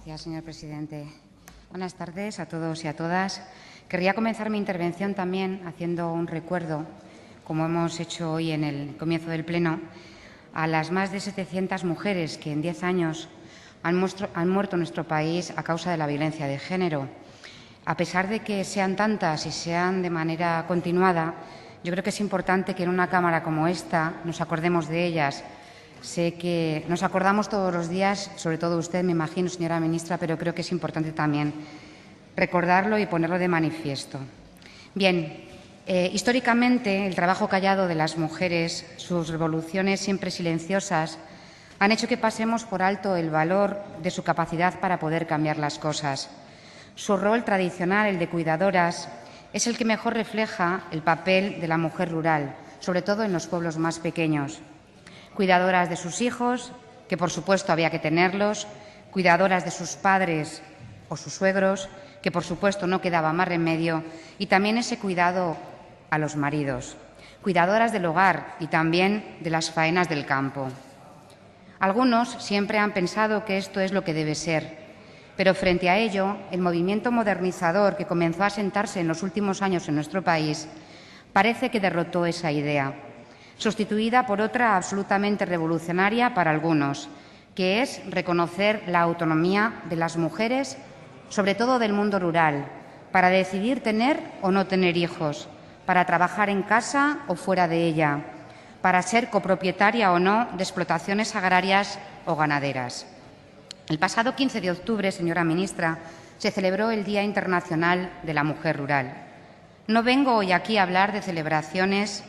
Gracias, señor presidente. Buenas tardes a todos y a todas. Querría comenzar mi intervención también haciendo un recuerdo, como hemos hecho hoy en el comienzo del Pleno, a las más de 700 mujeres que en 10 años han muerto en nuestro país a causa de la violencia de género. A pesar de que sean tantas y sean de manera continuada, yo creo que es importante que en una Cámara como esta nos acordemos de ellas. Sé que nos acordamos todos los días, sobre todo usted, me imagino, señora ministra, pero creo que es importante también recordarlo y ponerlo de manifiesto. Bien, históricamente el trabajo callado de las mujeres, sus revoluciones siempre silenciosas, han hecho que pasemos por alto el valor de su capacidad para poder cambiar las cosas. Su rol tradicional, el de cuidadoras, es el que mejor refleja el papel de la mujer rural, sobre todo en los pueblos más pequeños. Cuidadoras de sus hijos, que por supuesto había que tenerlos, cuidadoras de sus padres o sus suegros, que por supuesto no quedaba más remedio, y también ese cuidado a los maridos, cuidadoras del hogar y también de las faenas del campo. Algunos siempre han pensado que esto es lo que debe ser, pero frente a ello, el movimiento modernizador que comenzó a sentarse en los últimos años en nuestro país parece que derrotó esa idea, sustituida por otra absolutamente revolucionaria para algunos, que es reconocer la autonomía de las mujeres, sobre todo del mundo rural, para decidir tener o no tener hijos, para trabajar en casa o fuera de ella, para ser copropietaria o no de explotaciones agrarias o ganaderas. El pasado 15 de octubre, señora ministra, se celebró el Día Internacional de la Mujer Rural. No vengo hoy aquí a hablar de celebraciones,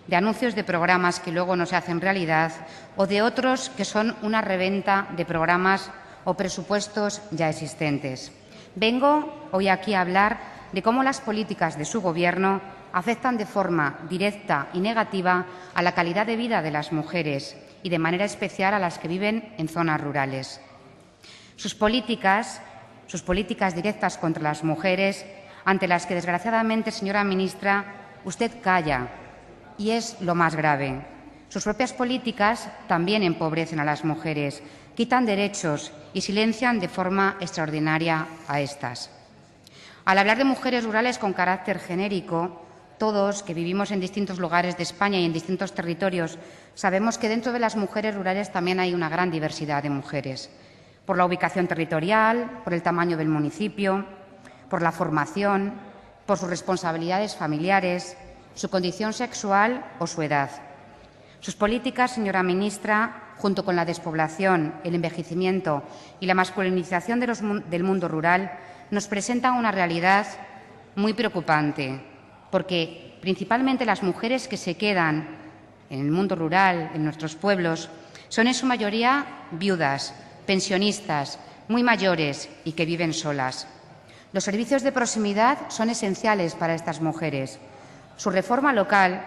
de anuncios de programas que luego no se hacen realidad o de otros que son una reventa de programas o presupuestos ya existentes. Vengo hoy aquí a hablar de cómo las políticas de su Gobierno afectan de forma directa y negativa a la calidad de vida de las mujeres y de manera especial a las que viven en zonas rurales. Sus políticas directas contra las mujeres, ante las que desgraciadamente, señora ministra, usted calla, y es lo más grave. Sus propias políticas también empobrecen a las mujeres, quitan derechos y silencian de forma extraordinaria a estas. Al hablar de mujeres rurales con carácter genérico, todos que vivimos en distintos lugares de España y en distintos territorios sabemos que dentro de las mujeres rurales también hay una gran diversidad de mujeres, por la ubicación territorial, por el tamaño del municipio, por la formación, por sus responsabilidades familiares, su condición sexual o su edad. Sus políticas, señora ministra, junto con la despoblación, el envejecimiento y la masculinización del mundo rural, nos presentan una realidad muy preocupante, porque principalmente las mujeres que se quedan en el mundo rural, en nuestros pueblos, son en su mayoría viudas, pensionistas, muy mayores y que viven solas. Los servicios de proximidad son esenciales para estas mujeres. Su reforma local,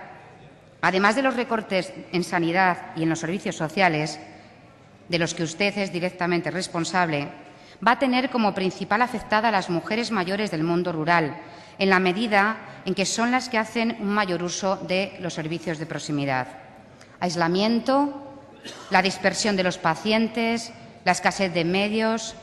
además de los recortes en sanidad y en los servicios sociales, de los que usted es directamente responsable, va a tener como principal afectada a las mujeres mayores del mundo rural, en la medida en que son las que hacen un mayor uso de los servicios de proximidad. Aislamiento, la dispersión de los pacientes, la escasez de medios,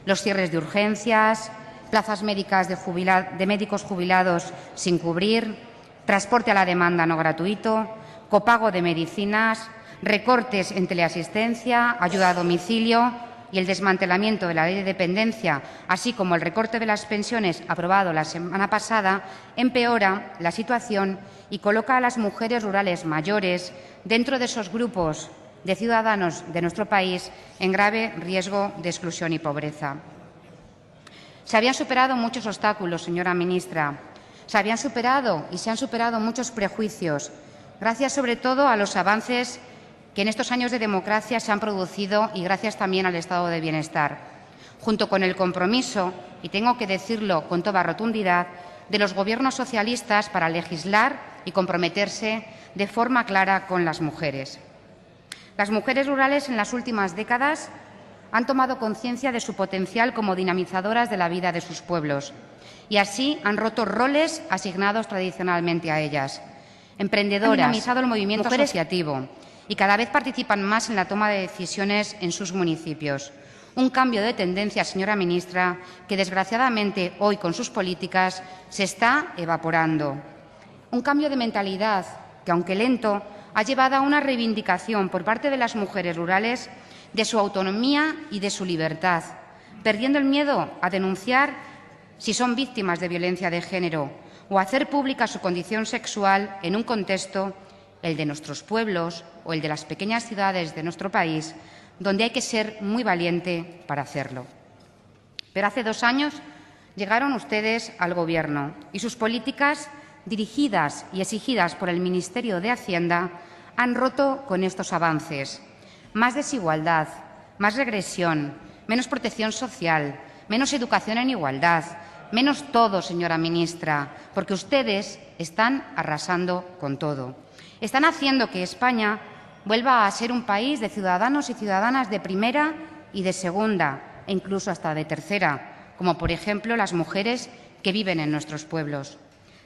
los cierres de urgencias, plazas médicas de médicos jubilados sin cubrir, transporte a la demanda no gratuito, copago de medicinas, recortes en teleasistencia, ayuda a domicilio y el desmantelamiento de la ley de dependencia, así como el recorte de las pensiones aprobado la semana pasada, empeora la situación y coloca a las mujeres rurales mayores dentro de esos grupos de ciudadanos de nuestro país en grave riesgo de exclusión y pobreza. Se habían superado muchos obstáculos, señora ministra. Se habían superado y se han superado muchos prejuicios, gracias sobre todo a los avances que en estos años de democracia se han producido y gracias también al Estado de Bienestar, junto con el compromiso, y tengo que decirlo con toda rotundidad, de los gobiernos socialistas para legislar y comprometerse de forma clara con las mujeres. Las mujeres rurales en las últimas décadas han tomado conciencia de su potencial como dinamizadoras de la vida de sus pueblos y así han roto roles asignados tradicionalmente a ellas. Emprendedoras, han dinamizado el movimiento asociativo y cada vez participan más en la toma de decisiones en sus municipios. Un cambio de tendencia, señora ministra, que desgraciadamente hoy con sus políticas se está evaporando. Un cambio de mentalidad que, aunque lento, ha llevado a una reivindicación por parte de las mujeres rurales de su autonomía y de su libertad, perdiendo el miedo a denunciar si son víctimas de violencia de género o a hacer pública su condición sexual en un contexto, el de nuestros pueblos o el de las pequeñas ciudades de nuestro país, donde hay que ser muy valiente para hacerlo. Pero hace 2 años llegaron ustedes al Gobierno y sus políticas, dirigidas y exigidas por el Ministerio de Hacienda, han roto con estos avances. Más desigualdad, más regresión, menos protección social, menos educación en igualdad, menos todo, señora ministra, porque ustedes están arrasando con todo. Están haciendo que España vuelva a ser un país de ciudadanos y ciudadanas de primera y de segunda, e incluso hasta de tercera, como por ejemplo las mujeres que viven en nuestros pueblos.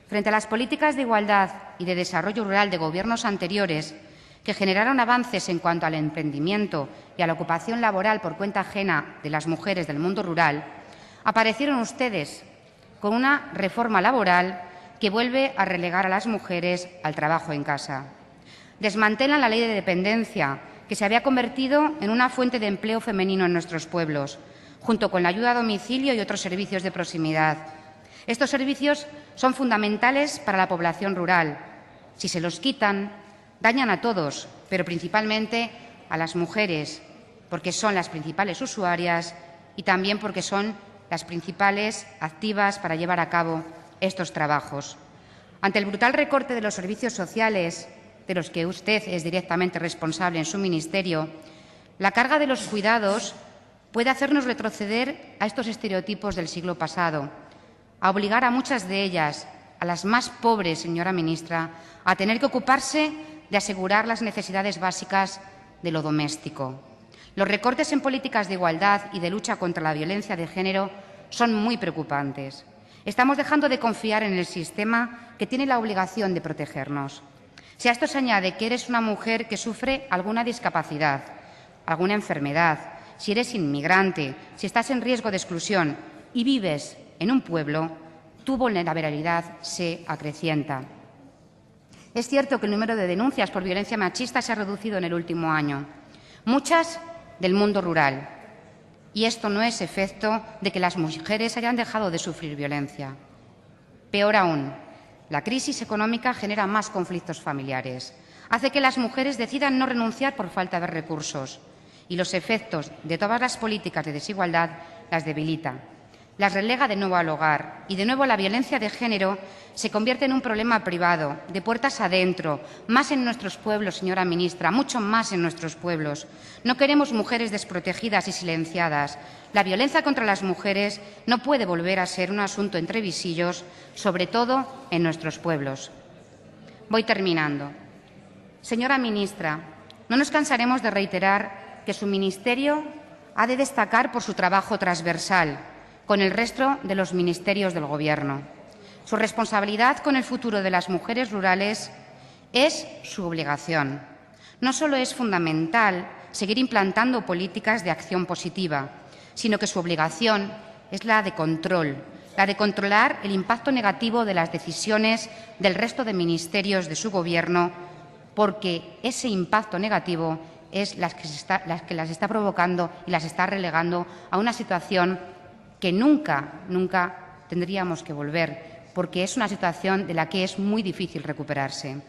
Frente a las políticas de igualdad y de desarrollo rural de gobiernos anteriores, que generaron avances en cuanto al emprendimiento y a la ocupación laboral por cuenta ajena de las mujeres del mundo rural, aparecieron ustedes con una reforma laboral que vuelve a relegar a las mujeres al trabajo en casa. Desmantelan la ley de dependencia, que se había convertido en una fuente de empleo femenino en nuestros pueblos, junto con la ayuda a domicilio y otros servicios de proximidad. Estos servicios son fundamentales para la población rural. Si se los quitan, dañan a todos, pero principalmente a las mujeres, porque son las principales usuarias y también porque son las principales activas para llevar a cabo estos trabajos. Ante el brutal recorte de los servicios sociales, de los que usted es directamente responsable en su ministerio, la carga de los cuidados puede hacernos retroceder a estos estereotipos del siglo pasado, a obligar a muchas de ellas, a las más pobres, señora ministra, a tener que ocuparse de asegurar las necesidades básicas de lo doméstico. Los recortes en políticas de igualdad y de lucha contra la violencia de género son muy preocupantes. Estamos dejando de confiar en el sistema que tiene la obligación de protegernos. Si a esto se añade que eres una mujer que sufre alguna discapacidad, alguna enfermedad, si eres inmigrante, si estás en riesgo de exclusión y vives en un pueblo, tu vulnerabilidad se acrecienta. Es cierto que el número de denuncias por violencia machista se ha reducido en el último año, muchas del mundo rural, y esto no es efecto de que las mujeres hayan dejado de sufrir violencia. Peor aún, la crisis económica genera más conflictos familiares, hace que las mujeres decidan no renunciar por falta de recursos y los efectos de todas las políticas de desigualdad las debilita, las relega de nuevo al hogar y de nuevo la violencia de género se convierte en un problema privado, de puertas adentro, más en nuestros pueblos, señora ministra, mucho más en nuestros pueblos. No queremos mujeres desprotegidas y silenciadas. La violencia contra las mujeres no puede volver a ser un asunto entre visillos, sobre todo en nuestros pueblos. Voy terminando. Señora ministra, no nos cansaremos de reiterar que su ministerio ha de destacar por su trabajo transversal con el resto de los ministerios del Gobierno. Su responsabilidad con el futuro de las mujeres rurales es su obligación. No solo es fundamental seguir implantando políticas de acción positiva, sino que su obligación es la de control, la de controlar el impacto negativo de las decisiones del resto de ministerios de su Gobierno, porque ese impacto negativo es las que las está provocando y las está relegando a una situación que nunca tendríamos que volver, porque es una situación de la que es muy difícil recuperarse.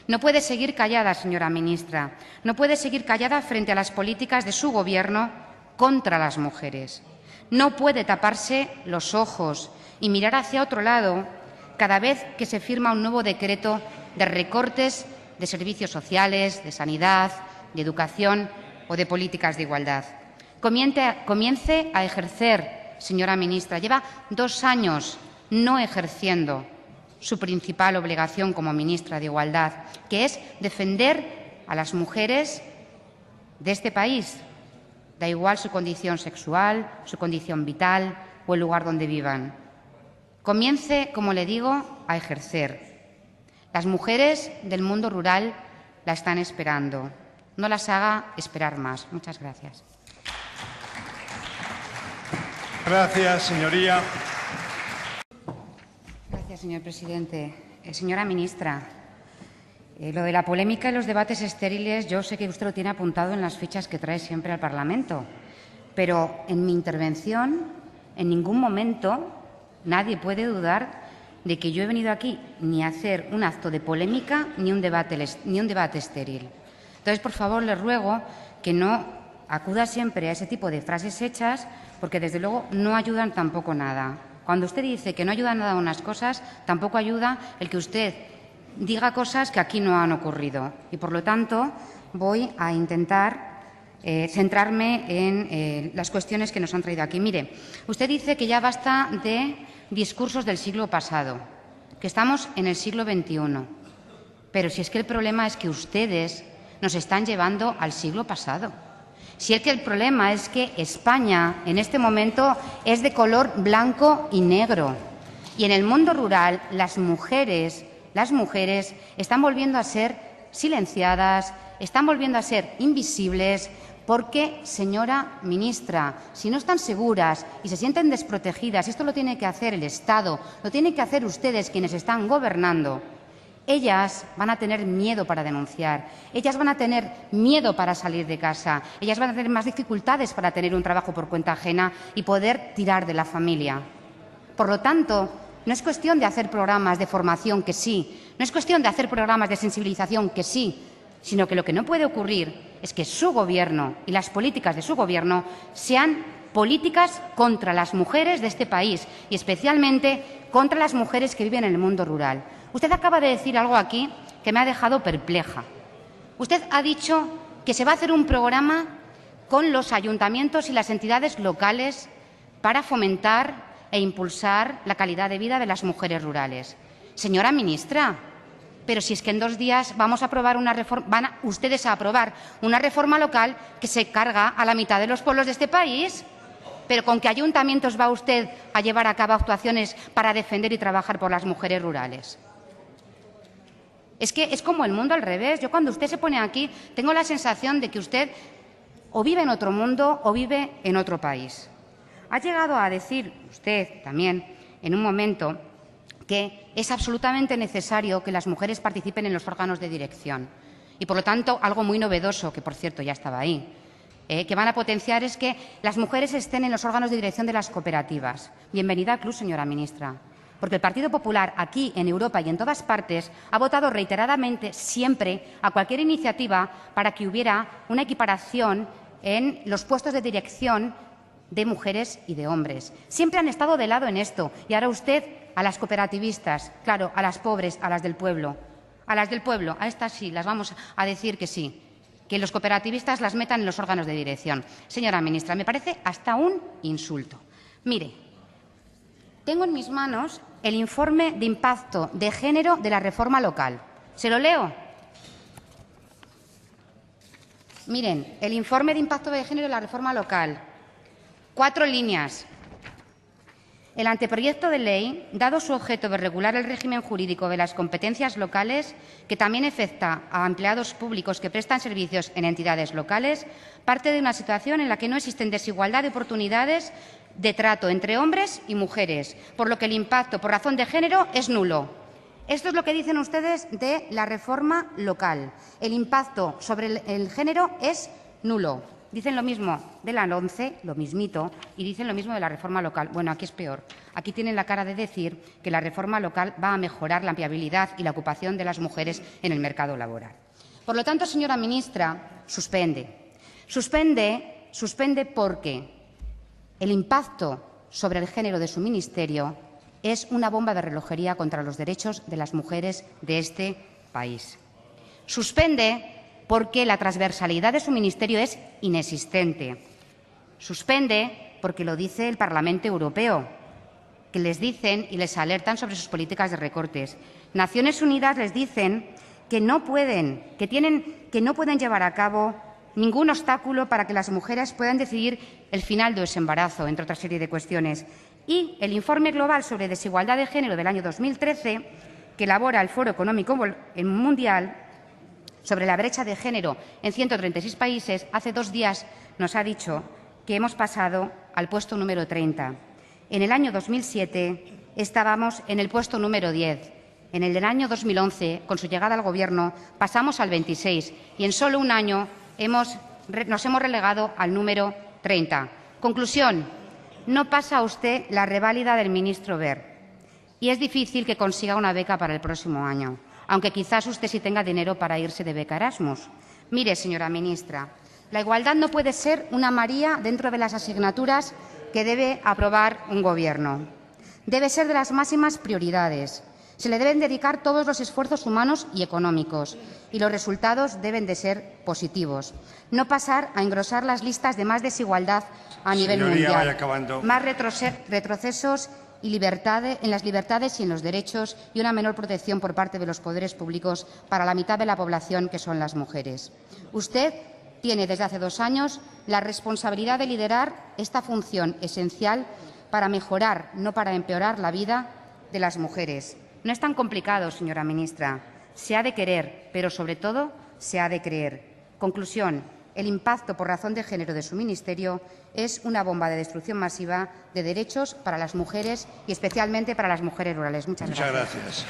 No puede seguir callada, señora ministra, no puede seguir callada frente a las políticas de su Gobierno contra las mujeres. No puede taparse los ojos y mirar hacia otro lado cada vez que se firma un nuevo decreto de recortes de servicios sociales, de sanidad, de educación o de políticas de igualdad. Comience a ejercer, señora ministra. Lleva 2 años no ejerciendo su principal obligación como ministra de Igualdad, que es defender a las mujeres de este país, da igual su condición sexual, su condición vital o el lugar donde vivan. Comience, como le digo, a ejercer. Las mujeres del mundo rural la están esperando. No las haga esperar más. Muchas gracias. Gracias, señoría. Gracias, señor presidente. Señora ministra, lo de la polémica y los debates estériles, yo sé que usted lo tiene apuntado en las fichas que trae siempre al Parlamento, pero en mi intervención, en ningún momento, nadie puede dudar de que yo he venido aquí ni a hacer un acto de polémica ni un debate estéril. Entonces, por favor, le ruego que no acuda siempre a ese tipo de frases hechas, porque desde luego no ayudan tampoco nada. Cuando usted dice que no ayuda nada a unas cosas, tampoco ayuda el que usted diga cosas que aquí no han ocurrido. Y, por lo tanto, voy a intentar centrarme en las cuestiones que nos han traído aquí. Mire, usted dice que ya basta de discursos del siglo pasado, que estamos en el siglo XXI. Pero si es que el problema es que ustedes nos están llevando al siglo pasado. Si es que el problema es que España en este momento es de color blanco y negro. Y en el mundo rural las mujeres están volviendo a ser silenciadas, están volviendo a ser invisibles, porque, señora ministra, si no están seguras y se sienten desprotegidas, esto lo tiene que hacer el Estado, lo tienen que hacer ustedes quienes están gobernando, ellas van a tener miedo para denunciar, ellas van a tener miedo para salir de casa, ellas van a tener más dificultades para tener un trabajo por cuenta ajena y poder tirar de la familia. Por lo tanto, no es cuestión de hacer programas de formación, que sí, no es cuestión de hacer programas de sensibilización, que sí, sino que lo que no puede ocurrir es que su Gobierno y las políticas de su Gobierno sean políticas contra las mujeres de este país y especialmente contra las mujeres que viven en el mundo rural. Usted acaba de decir algo aquí que me ha dejado perpleja. Usted ha dicho que se va a hacer un programa con los ayuntamientos y las entidades locales para fomentar e impulsar la calidad de vida de las mujeres rurales. Señora ministra, pero si es que en 2 días vamos a aprobar van ustedes a aprobar una reforma local que se carga a la mitad de los pueblos de este país. ¿Pero con qué ayuntamientos va usted a llevar a cabo actuaciones para defender y trabajar por las mujeres rurales? Es que es como el mundo al revés. Yo cuando usted se pone aquí tengo la sensación de que usted o vive en otro mundo o vive en otro país. Ha llegado a decir usted también en un momento que es absolutamente necesario que las mujeres participen en los órganos de dirección y, por lo tanto, algo muy novedoso, que por cierto ya estaba ahí, que van a potenciar es que las mujeres estén en los órganos de dirección de las cooperativas. Bienvenida al club, señora ministra, porque el Partido Popular aquí, en Europa y en todas partes, ha votado reiteradamente siempre a cualquier iniciativa para que hubiera una equiparación en los puestos de dirección de mujeres y de hombres. Siempre han estado de lado en esto y ahora usted a las cooperativistas, claro, a las pobres, a las del pueblo. A las del pueblo, a estas sí, las vamos a decir que sí, que los cooperativistas las metan en los órganos de dirección. Señora ministra, me parece hasta un insulto. Mire, tengo en mis manos el informe de impacto de género de la reforma local. ¿Se lo leo? Miren, el informe de impacto de género de la reforma local. 4 líneas. El anteproyecto de ley, dado su objeto de regular el régimen jurídico de las competencias locales, que también afecta a empleados públicos que prestan servicios en entidades locales, parte de una situación en la que no existen desigualdad de oportunidades de trato entre hombres y mujeres, por lo que el impacto por razón de género es nulo. Esto es lo que dicen ustedes de la reforma local. El impacto sobre el género es nulo. Dicen lo mismo de la LOMCE, lo mismito, y dicen lo mismo de la reforma local. Bueno, aquí es peor. Aquí tienen la cara de decir que la reforma local va a mejorar la empleabilidad y la ocupación de las mujeres en el mercado laboral. Por lo tanto, señora ministra, suspende. Suspende porque el impacto sobre el género de su ministerio es una bomba de relojería contra los derechos de las mujeres de este país. Suspende porque la transversalidad de su ministerio es inexistente. Suspende porque lo dice el Parlamento Europeo, que les dicen y les alertan sobre sus políticas de recortes. Naciones Unidas les dicen que no pueden llevar a cabo ningún obstáculo para que las mujeres puedan decidir el final de su embarazo, entre otra serie de cuestiones. Y el informe global sobre desigualdad de género del año 2013, que elabora el Foro Económico Mundial, sobre la brecha de género en 136 países, hace 2 días nos ha dicho que hemos pasado al puesto número 30. En el año 2007 estábamos en el puesto número 10. En el del año 2011, con su llegada al Gobierno, pasamos al 26 y en solo un año nos hemos relegado al número 30. Conclusión. No pasa usted la reválida del ministro Wert y es difícil que consiga una beca para el próximo año, aunque quizás usted sí tenga dinero para irse de beca Erasmus. Mire, señora ministra, la igualdad no puede ser una María dentro de las asignaturas que debe aprobar un Gobierno. Debe ser de las máximas prioridades. Se le deben dedicar todos los esfuerzos humanos y económicos y los resultados deben de ser positivos. No pasar a engrosar las listas de más desigualdad a nivel mundial, más retrocesos en las libertades y en los derechos y una menor protección por parte de los poderes públicos para la mitad de la población, que son las mujeres. Usted tiene desde hace 2 años la responsabilidad de liderar esta función esencial para mejorar, no para empeorar, la vida de las mujeres. No es tan complicado, señora ministra. Se ha de querer, pero sobre todo se ha de creer. Conclusión. El impacto por razón de género de su ministerio es una bomba de destrucción masiva de derechos para las mujeres y especialmente para las mujeres rurales. Muchas gracias.